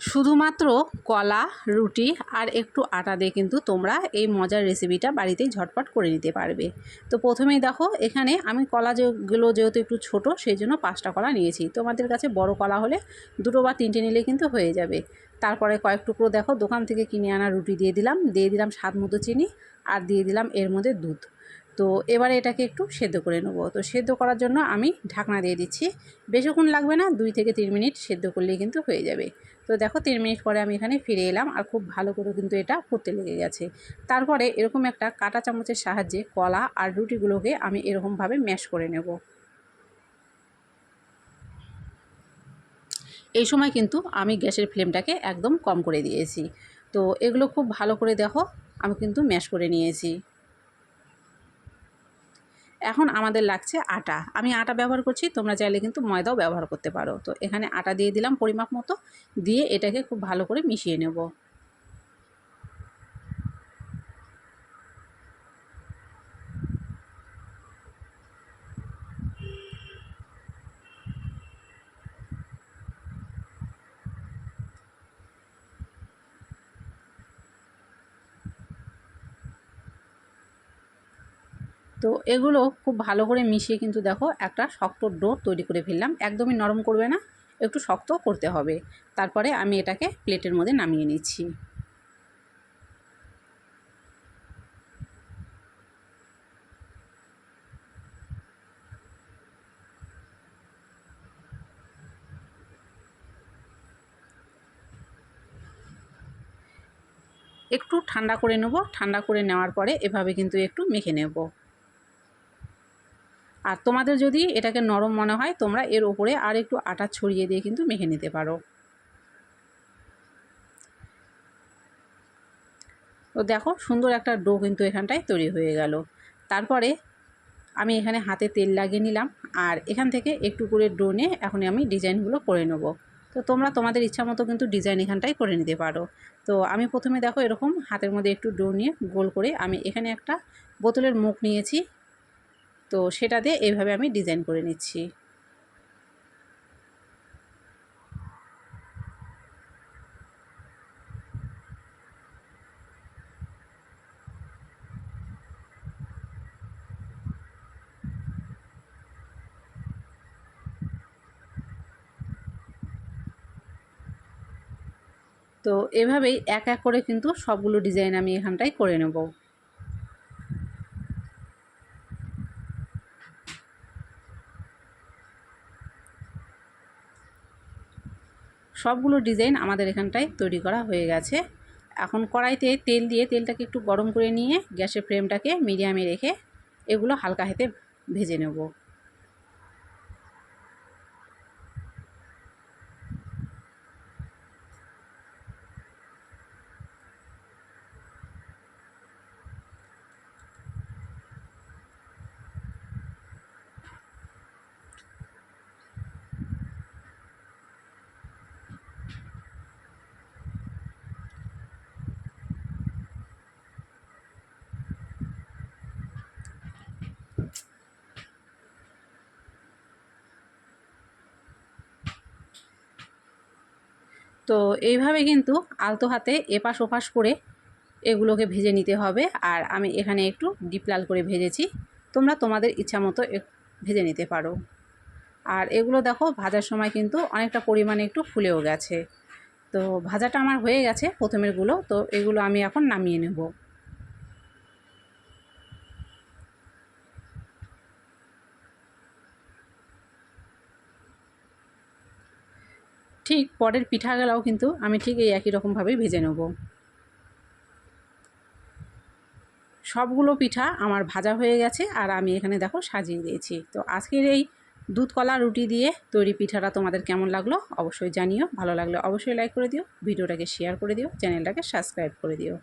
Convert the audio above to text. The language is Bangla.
শুধুমাত্র কলা, রুটি আর একটু আটা দিয়ে কিন্তু তোমরা এই মজার রেসিপিটা বাড়িতেই ঝটপট করে নিতে পারবে। তো প্রথমেই দেখো এখানে আমি কলা যেগুলো যেহেতু একটু ছোট সেই জন্য 5টা কলা নিয়েছি। তোমাদের কাছে বড় কলা হলে 2 বা 3টে নিলে কিন্তু হয়ে যাবে। তারপরে কয়েক টুকরো দেখো দোকান থেকে কিনে আনা রুটি দিয়ে দিলাম স্বাদ মতো চিনি, আর দিয়ে দিলাম এর মধ্যে দুধ। তো এবারে এটাকে একটু সেদ্ধ করে নেব। তো সেদ্ধ করার জন্য আমি ঢাকনা দিয়ে দিচ্ছি। বেশিক্ষণ লাগবে না, 2 থেকে 3 মিনিট সেদ্ধ করলেই কিন্তু হয়ে যাবে। তো দেখো 3 মিনিট পরে আমি এখানে ফিরে এলাম, আর খুব ভালো করে কিন্তু এটা ফুটতে লেগে গেছে। তারপরে এরকম একটা কাঁটা চামচের সাহায্যে কলা আর রুটিগুলোকে আমি এরকমভাবে ম্যাশ করে নেব। এই সময় কিন্তু আমি গ্যাসের ফ্লেমটাকে একদম কম করে দিয়েছি। তো এগুলো খুব ভালো করে দেখো আমি কিন্তু ম্যাশ করে নিয়েছি। এখন আমাদের লাগছে আটা। আমি আটা ব্যবহার করছি, তোমরা চাইলে কিন্তু ময়দাও ব্যবহার করতে পারো। তো এখানে আটা দিয়ে দিলাম পরিমাপ মতো, দিয়ে এটাকে খুব ভালো করে মিশিয়ে নেব। তো এগুলো খুব ভালো করে মিশিয়ে কিন্তু দেখো একটা শক্ত ডো তৈরি করে ফেললাম। একদমই নরম করবে না, একটু শক্ত করতে হবে। তারপরে আমি এটাকে প্লেটের মধ্যে নামিয়ে নিচ্ছি। একটু ঠান্ডা করে নেব। ঠান্ডা করে নেওয়ার পরে এভাবে কিন্তু একটু মেখে নেব। আর তোমাদের যদি এটাকে নরম মনে হয় তোমরা এর ওপরে আর একটু আটা ছড়িয়ে দিয়ে কিন্তু মেখে নিতে পারো। তো দেখো সুন্দর একটা ডো কিন্তু এখানটায় তৈরি হয়ে গেল। তারপরে আমি এখানে হাতে তেল লাগিয়ে নিলাম, আর এখান থেকে একটু করে ডো নিয়ে এখন আমি ডিজাইনগুলো করে নেব। তো তোমরা তোমাদের ইচ্ছা মতো কিন্তু ডিজাইন এখানটাই করে নিতে পারো। তো আমি প্রথমে দেখো এরকম হাতের মধ্যে একটু ডো নিয়ে গোল করে আমি এখানে একটা বোতলের মুখ নিয়েছি। তো সেটা দিয়ে এইভাবে আমি ডিজাইন করে নিচ্ছি। তো এভাবেই এক এক করে কিন্তু সবগুলো ডিজাইন আমি এখানটায় করে নেব। সবগুলো ডিজাইন আমাদের এখানটায় তৈরি করা হয়ে গেছে। এখন কড়াইতে তেল দিয়ে তেলটাকে একটু গরম করে নিয়ে গ্যাসের ফ্লেমটাকে মিডিয়ামে রেখে এগুলো হালকা হাতে ভেজে নেব। তো এইভাবে কিন্তু আলতো হাতে এপাশ ওপাশ করে এগুলোকে ভেজে নিতে হবে। আর আমি এখানে একটু ডিপ লাল করে ভেজেছি, তোমরা তোমাদের ইচ্ছা মতো ভেজে নিতে পারো। আর এগুলো দেখো ভাজার সময় কিন্তু অনেকটা পরিমাণে একটু ফুলেও গেছে। তো ভাজাটা আমার হয়ে গেছে প্রথমেরগুলো। তো এগুলো আমি এখন নামিয়ে নেব। ঠিক পরের পিঠাগুলোও কিন্তু আমি ঠিক এই একই রকমভাবেই ভেজে নেব। সবগুলো পিঠা আমার ভাজা হয়ে গেছে, আর আমি এখানে দেখো সাজিয়ে দিয়েছি। তো আজকের এই দুধ কলা রুটি দিয়ে তৈরি পিঠাটা তোমাদের কেমন লাগলো অবশ্যই জানিও। ভালো লাগলে অবশ্যই লাইক করে দিও, ভিডিওটাকে শেয়ার করে দিও, চ্যানেলটাকে সাবস্ক্রাইব করে দিও।